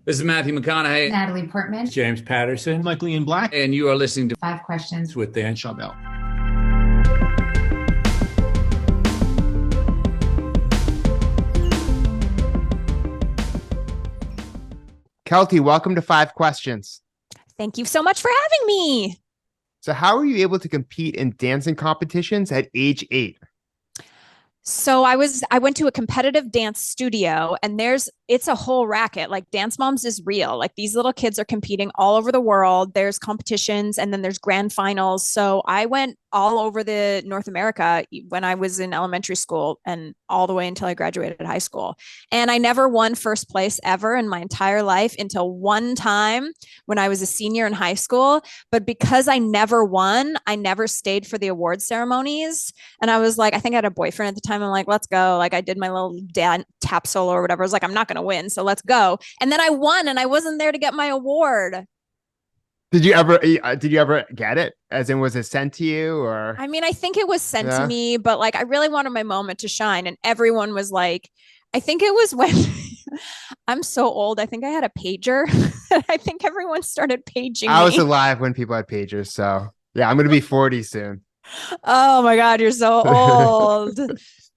This is Matthew McConaughey. Natalie Portman. James Patterson. Michael Ian Black. And you are listening to Five Questions with Dan Schawbel. Keltie, welcome to Five Questions. Thank you so much for having me. So how were you able to compete in dancing competitions at age 8? So I went to a competitive dance studio, and it's a whole racket. Like, Dance Moms is real. Like, these little kids are competing all over the world. There's competitions, and then there's grand finals. So I went all over the North America when I was in elementary school and all the way until I graduated high school. And I never won first place ever in my entire life until one time when I was a senior in high school. But because I never won, I never stayed for the award ceremonies. And I was like, I think I had a boyfriend at the time. I'm like, let's go. Like, I did my little tap solo or whatever. I was like, I'm not going to win, so let's go. And then I won, and I wasn't there to get my award. Did you ever get it? As in, was it sent to you, or? I mean, I think it was sent to me, but like, I really wanted my moment to shine. And everyone was like, I think it was when I'm so old. I think I had a pager. I think everyone started paging me. I was alive when people had pagers. So yeah, I'm going to be 40 soon. Oh my God, you're so old.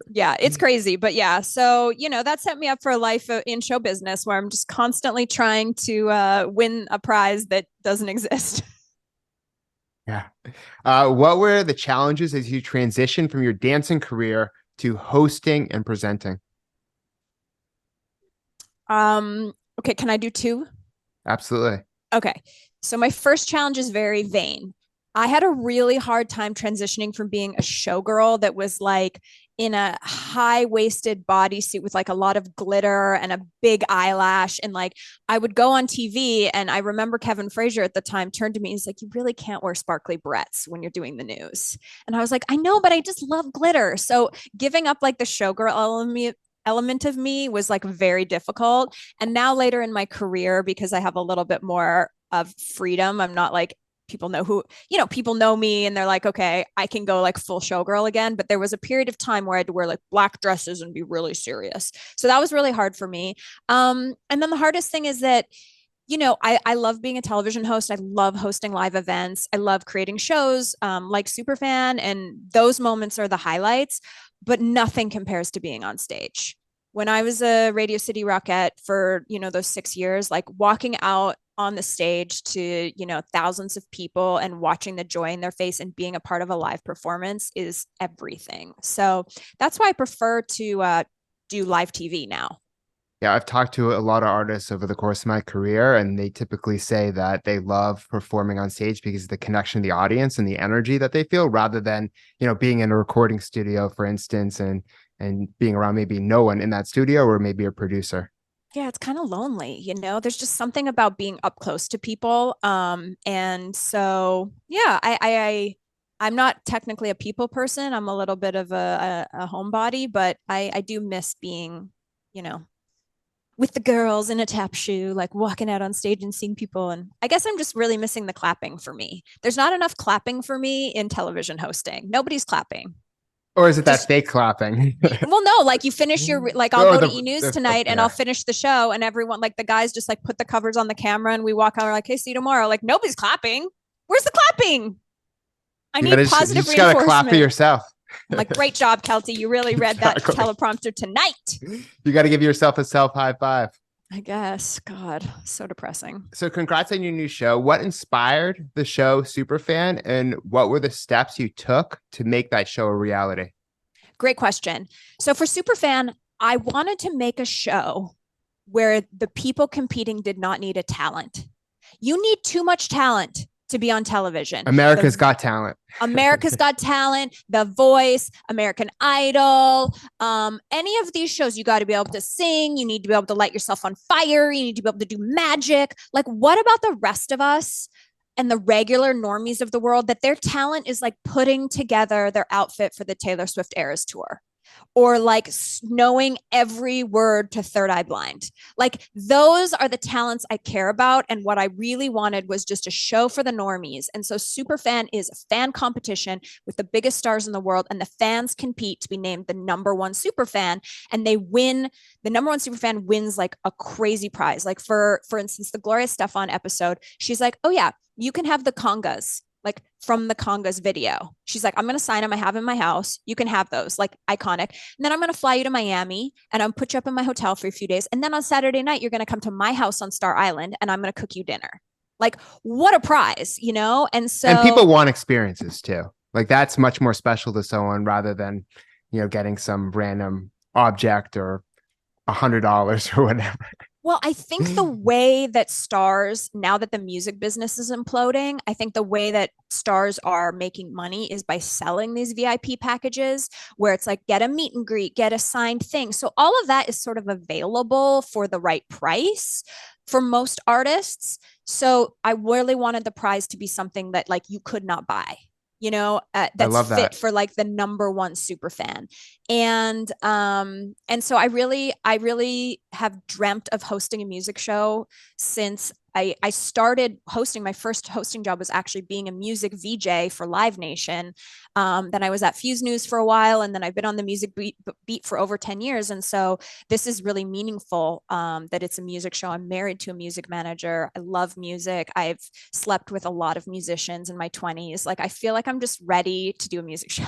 Yeah, it's crazy. But yeah, so, that set me up for a life in show business where I'm just constantly trying to win a prize that doesn't exist. Yeah. What were the challenges as you transitioned from your dancing career to hosting and presenting? Okay, can I do two? Absolutely. Okay. So my first challenge is very vain. I had a really hard time transitioning from being a showgirl that was like in a high-waisted bodysuit with like a lot of glitter and a big eyelash. And like, I would go on TV, and I remember Kevin Frazier at the time turned to me. He's like, you really can't wear sparkly barrettes when you're doing the news. And I was like, I know, but I just love glitter. So giving up like the showgirl element of me was like very difficult. And now later in my career, because I have a little bit more of freedom, I'm not like, people know me, and they're like, okay, I can go like full showgirl again. But there was a period of time where I had to wear like black dresses and be really serious. So that was really hard for me. And then the hardest thing is that, I love being a television host. I love hosting live events. I love creating shows like SUPERFAN, and those moments are the highlights, but nothing compares to being on stage. When I was a Radio City Rockette for, those 6 years, like walking out on the stage to, thousands of people and watching the joy in their face and being a part of a live performance is everything. So that's why I prefer to do live TV now. Yeah, I've talked to a lot of artists over the course of my career, and they typically say that they love performing on stage because of the connection to the audience and the energy that they feel, rather than, being in a recording studio, for instance, and being around maybe no one in that studio, or maybe a producer. Yeah, it's kind of lonely, there's just something about being up close to people. And so, yeah, I'm not technically a people person. I'm a little bit of a homebody, but I do miss being, with the girls in a tap shoe, like walking out on stage and seeing people. And I guess I'm just really missing the clapping for me. There's not enough clapping for me in television hosting. Nobody's clapping. Or is it that fake clapping? Well, no, like you finish your, like I'll go to E-News tonight and I'll finish the show, and everyone, like the guys just like put the covers on the camera, and we walk out, we're like, hey, see you tomorrow. Like, nobody's clapping. Where's the clapping? I need positive reinforcement. You just gotta clap for yourself. I'm like, great job, Keltie. You really read that teleprompter tonight. You got to give yourself a self high five. I guess. God, so depressing. So congrats on your new show. What inspired the show SUPERFAN, and what were the steps you took to make that show a reality? Great question. So for SUPERFAN, I wanted to make a show where the people competing did not need a talent. You need too much talent to be on television. America's Got Talent. America's Got Talent, The Voice, American Idol, any of these shows, you got to be able to sing. You need to be able to light yourself on fire. You need to be able to do magic. Like, what about the rest of us and the regular normies of the world that their talent is like putting together their outfit for the Taylor Swift Eras tour? or like knowing every word to Third Eye Blind. Like those are the talents I care about. And what I really wanted was just a show for the normies. And so SUPERFAN is a fan competition with the biggest stars in the world, and the fans compete to be named the number one SUPERFAN, and they win. The number one SUPERFAN wins like a crazy prize. Like for instance, the Gloria Stefan episode, she's like, oh yeah, you can have the congas, like from the congas video. She's like, I'm going to sign them. I have in my house. You can have those, like iconic. And then I'm going to fly you to Miami and I'm put you up in my hotel for a few days. And then on Saturday night, you're going to come to my house on Star Island and I'm going to cook you dinner. Like what a prize, you know? And so, and people want experiences too. Like that's much more special to someone rather than, you know, getting some random object or $100 or whatever. Well, I think the way that stars, now that the music business is imploding, I think the way that stars are making money is by selling these VIP packages where it's like, get a meet and greet, get a signed thing. So all of that is sort of available for the right price for most artists. So I really wanted the prize to be something that like you could not buy, you know, that's fit for like the number one SUPERFAN. And so I really have dreamt of hosting a music show since I started hosting. My first hosting job was actually being a music VJ for Live Nation. Then I was at Fuse News for a while, and then I've been on the music beat for over 10 years. And so this is really meaningful that it's a music show. I'm married to a music manager. I love music. I've slept with a lot of musicians in my 20s. Like I feel like I'm just ready to do a music show.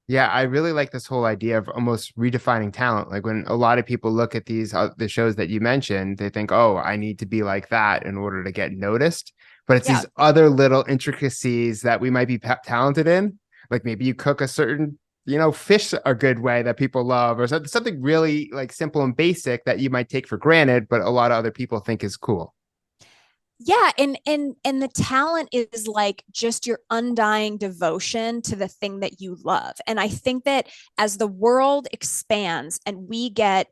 Yeah, I really like this whole idea of almost redefining talent. Like when a lot of people look at these the shows that you mentioned, they think, "Oh, I need to be like that in order to get noticed." But it's these other little intricacies that we might be talented in. Like maybe you cook a certain, you know, fish a good way that people love, or something really like simple and basic that you might take for granted, but a lot of other people think is cool. Yeah, and the talent is like just your undying devotion to the thing that you love. And I think that as the world expands and we get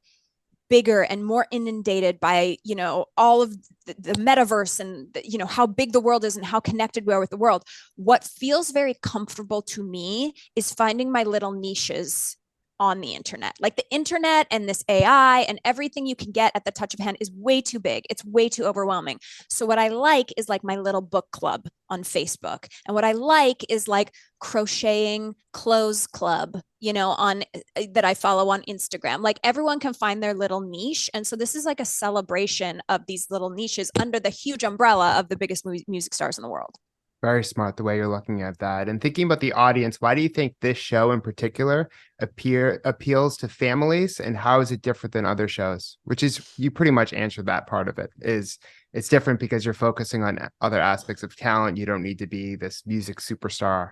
bigger and more inundated by, you know, all of the metaverse and, you know, how big the world is and how connected we are with the world, what feels very comfortable to me is finding my little niches on the internet. Like the internet and this AI and everything you can get at the touch of a hand is way too big. It's way too overwhelming. So what I like is like my little book club on Facebook. And what I like is like crocheting clothes club, you know, on that I follow on Instagram. Like everyone can find their little niche. And so this is like a celebration of these little niches under the huge umbrella of the biggest music stars in the world. Very smart the way you're looking at that. And thinking about the audience, why do you think this show in particular appeals to families, and how is it different than other shows? Which is, you pretty much answered that part of it. Is it's different because you're focusing on other aspects of talent. You don't need to be this music superstar.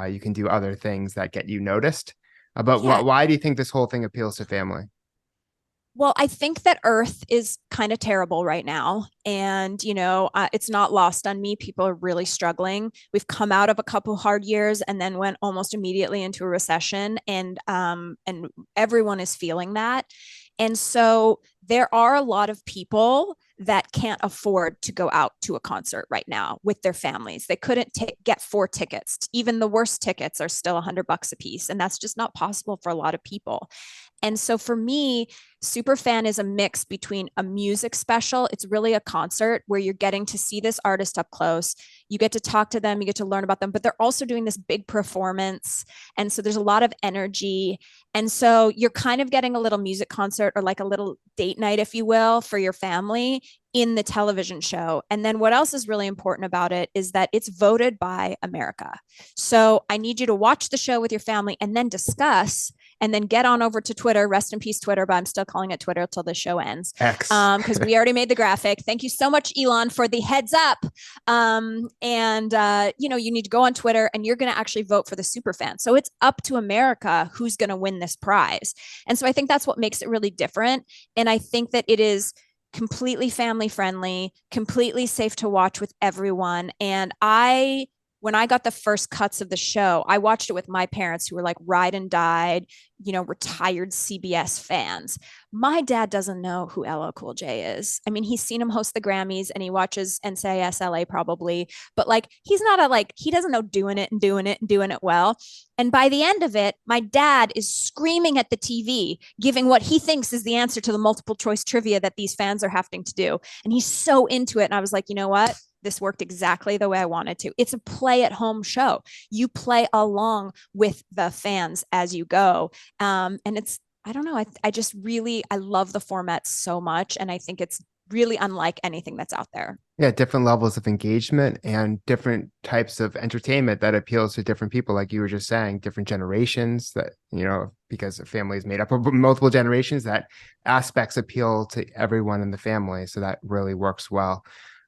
You can do other things that get you noticed. But why do you think this whole thing appeals to family? Well, I think that Earth is kind of terrible right now. And, you know, it's not lost on me. People are really struggling. We've come out of a couple hard years and then went almost immediately into a recession. And everyone is feeling that. And so there are a lot of people that can't afford to go out to a concert right now with their families. They couldn't get 4 tickets. Even the worst tickets are still $100 a piece. And that's just not possible for a lot of people. And so for me, SUPERFAN is a mix between a music special. It's really a concert where you're getting to see this artist up close. You get to talk to them, you get to learn about them, but they're also doing this big performance. And so there's a lot of energy. And so you're kind of getting a little music concert or like a little date night, if you will, for your family in the television show. And then what else is really important about it is that it's voted by America. So I need you to watch the show with your family and then discuss, and then get on over to Twitter. Rest in peace, Twitter, but I'm still calling it Twitter till the show ends. X. Because we already made the graphic. Thank you so much, Elon, for the heads up. You know, you need to go on Twitter and you're going to actually vote for the SUPERFAN. So it's up to America who's going to win this prize. And so I think that's what makes it really different. And I think that it is completely family friendly, completely safe to watch with everyone. And I when I got the first cuts of the show, I watched it with my parents who were like ride and died, retired CBS fans. My dad doesn't know who LL Cool J is. I mean, he's seen him host the Grammys and he watches NCIS LA probably, but like he's not he doesn't know doing it and doing it and doing it well. And by the end of it, my dad is screaming at the TV, giving what he thinks is the answer to the multiple choice trivia that these fans are having to do. And he's so into it. And I was like, you know what? This worked exactly the way I wanted to. It's a play at home show. You play along with the fans as you go. And it's, I don't know. I just really, I love the format so much. And I think it's really unlike anything that's out there. Yeah, different levels of engagement and different types of entertainment that appeals to different people. Like you were just saying, different generations that, because a family is made up of multiple generations, that aspects appeal to everyone in the family. So that really works well.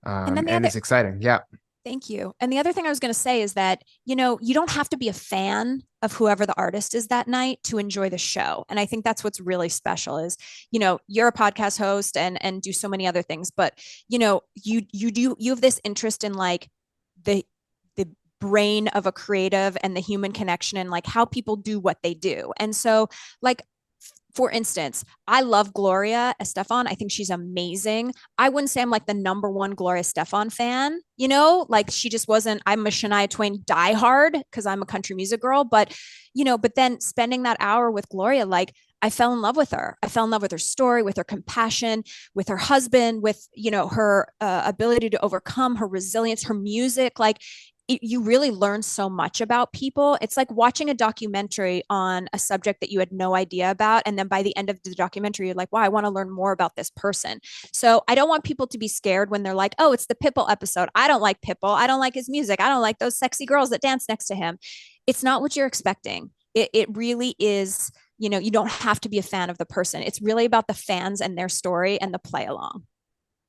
And it's exciting. Yeah. Thank you. And the other thing I was going to say is that, you don't have to be a fan of whoever the artist is that night to enjoy the show. And I think that's what's really special is, you're a podcast host and do so many other things, but, you have this interest in like the brain of a creative and the human connection and like how people do what they do. And so like, for instance, I love Gloria Estefan. I think she's amazing. I wouldn't say I'm like the number one Gloria Estefan fan, like she just wasn't, I'm a Shania Twain diehard because I'm a country music girl, but then spending that hour with Gloria, like I fell in love with her. I fell in love with her story, with her compassion, with her husband, with, her ability to overcome, her resilience, her music. Like you really learn so much about people. It's like watching a documentary on a subject that you had no idea about. And then by the end of the documentary, you're like, wow, I want to learn more about this person. So I don't want people to be scared when they're like, oh, it's the Pitbull episode. I don't like Pitbull. I don't like his music. I don't like those sexy girls that dance next to him. It's not what you're expecting. It really is, you don't have to be a fan of the person. It's really about the fans and their story and the play along.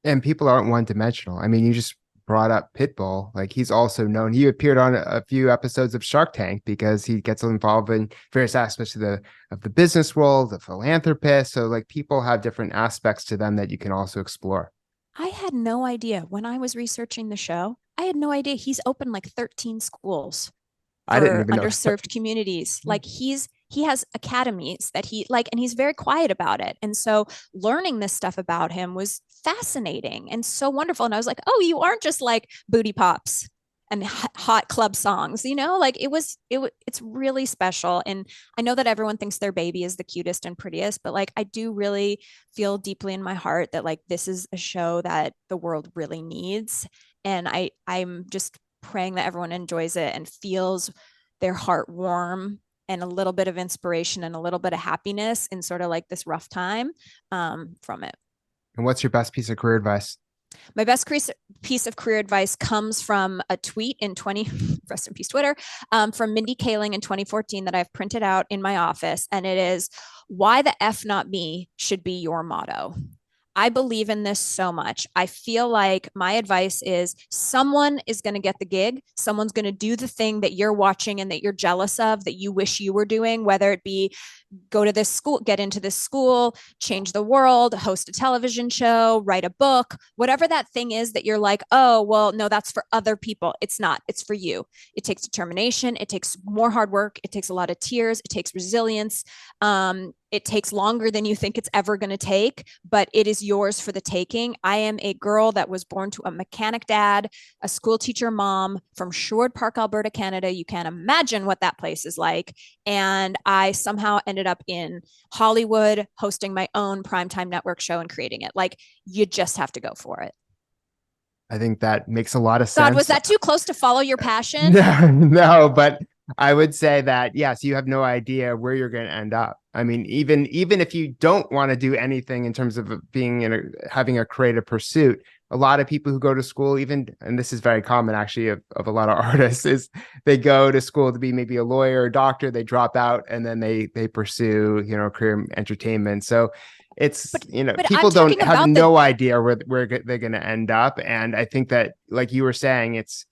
And people aren't one dimensional. I mean, you just brought up Pitbull. Like he's also known, he appeared on a few episodes of Shark Tank because he gets involved in various aspects of the business world, the philanthropist. So like people have different aspects to them that you can also explore. I had no idea when I was researching the show. I had no idea he's opened like 13 schools for I didn't even underserved communities. Like he has academies that he like, and he's very quiet about it. And so learning this stuff about him was fascinating and so wonderful. And I was like, oh, you aren't just like booty pops and hot club songs, like it's really special. And I know that everyone thinks their baby is the cutest and prettiest, but like, I do really feel deeply in my heart that like, this is a show that the world really needs. And I'm just praying that everyone enjoys it and feels their heart warm and a little bit of inspiration and a little bit of happiness in sort of like this rough time from it. And what's your best piece of career advice? My best piece of career advice comes from a tweet rest in peace, Twitter, from Mindy Kaling in 2014 that I've printed out in my office. And it is, why the F not me should be your motto. I believe in this so much. I feel like my advice is someone is going to get the gig. Someone's going to do the thing that you're watching and that you're jealous of, that you wish you were doing, whether it be go to this school, get into this school, change the world, host a television show, write a book, whatever that thing is that you're like, oh, well, no, that's for other people. It's not, it's for you. It takes determination. It takes more hard work. It takes a lot of tears. It takes resilience. It takes longer than you think it's ever going to take, but it is yours for the taking. I am a girl that was born to a mechanic dad, a school teacher mom from Sherwood Park, Alberta, Canada. You can't imagine what that place is like. And I somehow ended up in Hollywood, hosting my own primetime network show and creating it. Like, you just have to go for it. I think that makes a lot of sense. God, was that too close to follow your passion? No, but I would say that, yes, you have no idea where you're going to end up. I mean, even if you don't want to do anything in terms of having a creative pursuit, a lot of people who go to school, and this is very common actually of a lot of artists, is they go to school to be maybe a lawyer or doctor, they drop out, and then they pursue, career in entertainment. So it's, people don't have no idea where they're going to end up. And I think that, like you were saying, it's,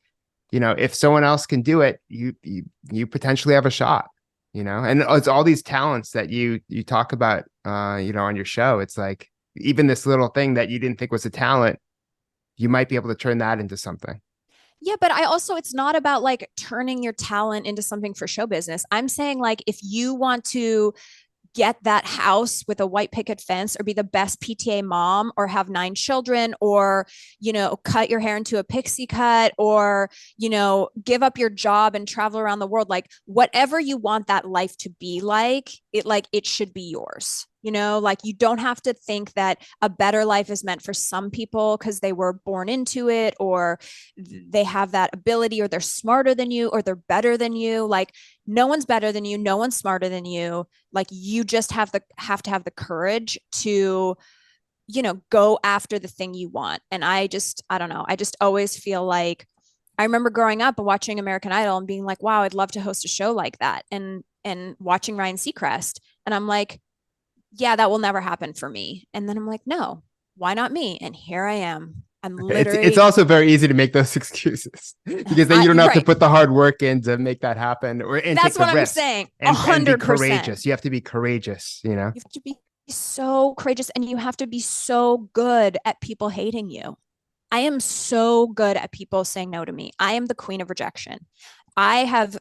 if someone else can do it, you potentially have a shot, and it's all these talents that you talk about, on your show. It's like, even this little thing that you didn't think was a talent, you might be able to turn that into something. Yeah, but I also, it's not about like turning your talent into something for show business. I'm saying like if you want to get that house with a white picket fence or be the best PTA mom or have 9 children or, cut your hair into a pixie cut or, give up your job and travel around the world, like whatever you want that life to be like it should be yours. Like you don't have to think that a better life is meant for some people because they were born into it or they have that ability or they're smarter than you or they're better than you. Like no one's better than you, no one's smarter than you. Like you just have to have the courage to go after the thing you want. And I don't know, I just always feel like I remember growing up and watching American Idol and being like, wow, I'd love to host a show like that, and watching Ryan Seacrest, and I'm like, yeah, that will never happen for me. And then I'm like, no, why not me? And here I am. I'm literally. It's also very easy to make those excuses because then you don't have to right. put the hard work in to make that happen, and That's take the what I'm risk saying. and be 100%. courageous. You have to be courageous, You have to be so courageous and you have to be so good at people hating you. I am so good at people saying no to me. I am the queen of rejection. I have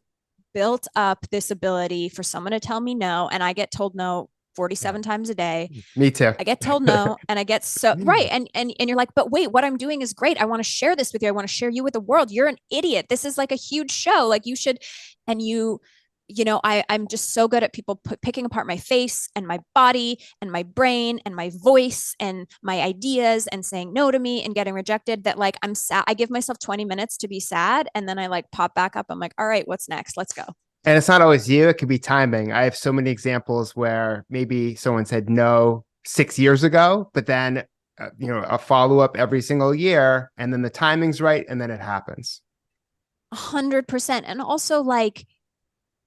built up this ability for someone to tell me no, and I get told no 47 times a day. Me too. I get told no and I get so right. And you're like, but wait, what I'm doing is great. I want to share this with you. I want to share you with the world. You're an idiot. This is like a huge show. Like you should, and I'm just so good at people picking apart my face and my body and my brain and my voice and my ideas and saying no to me and getting rejected that like I'm sad. I give myself 20 minutes to be sad. And then I like pop back up. I'm like, all right, what's next? Let's go. And it's not always you. It could be timing. I have so many examples where maybe someone said no 6 years ago, but then, a follow-up every single year, and then the timing's right, and then it happens. 100%. And also like,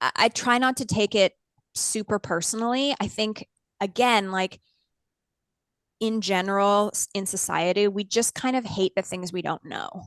I try not to take it super personally. I think, again, like in general, in society, we just kind of hate the things we don't know.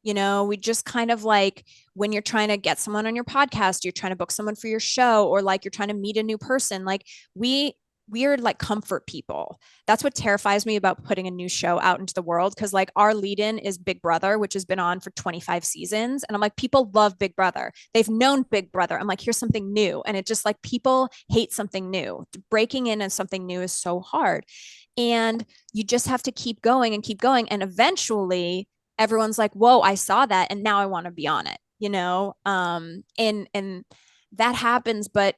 We just kind of like when you're trying to get someone on your podcast, you're trying to book someone for your show, or like you're trying to meet a new person. Like we're like comfort people. That's what terrifies me about putting a new show out into the world. Cause like our lead in is Big Brother, which has been on for 25 seasons. And I'm like, people love Big Brother. They've known Big Brother. I'm like, here's something new. And it just like people hate something new. Breaking in on something new is so hard. And you just have to keep going and keep going. And eventually everyone's like, whoa, I saw that. And now I want to be on it, and that happens. But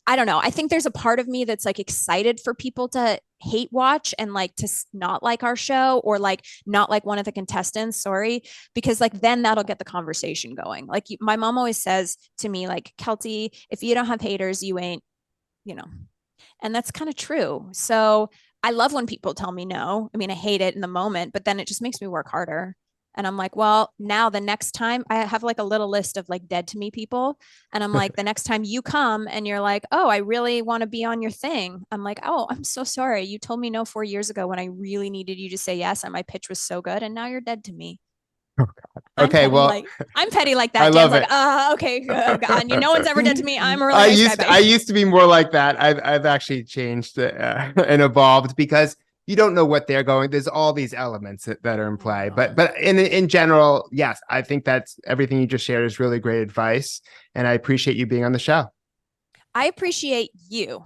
I don't know. I think there's a part of me that's like excited for people to hate watch and like to not like our show or like not like one of the contestants. Sorry. Because like then that'll get the conversation going. Like my mom always says to me, like, Keltie, if you don't have haters, you ain't, and that's kind of true. So I love when people tell me no. I mean, I hate it in the moment, but then it just makes me work harder. And I'm like, well, now the next time I have like a little list of like dead to me people. And I'm like, the next time you come and you're like, oh, I really want to be on your thing. I'm like, oh, I'm so sorry. You told me no 4 years ago when I really needed you to say yes. And my pitch was so good. And now you're dead to me. Oh, God. Okay, I'm petty like that. I love Dan's it. like, okay, oh, God, no one's ever dead to me. I'm a really nice guy. I used to be more like that. I've actually changed and evolved because you don't know what they're going. There's all these elements that are in play, but in general, yes, I think that's everything you just shared is really great advice, and I appreciate you being on the show. I appreciate you.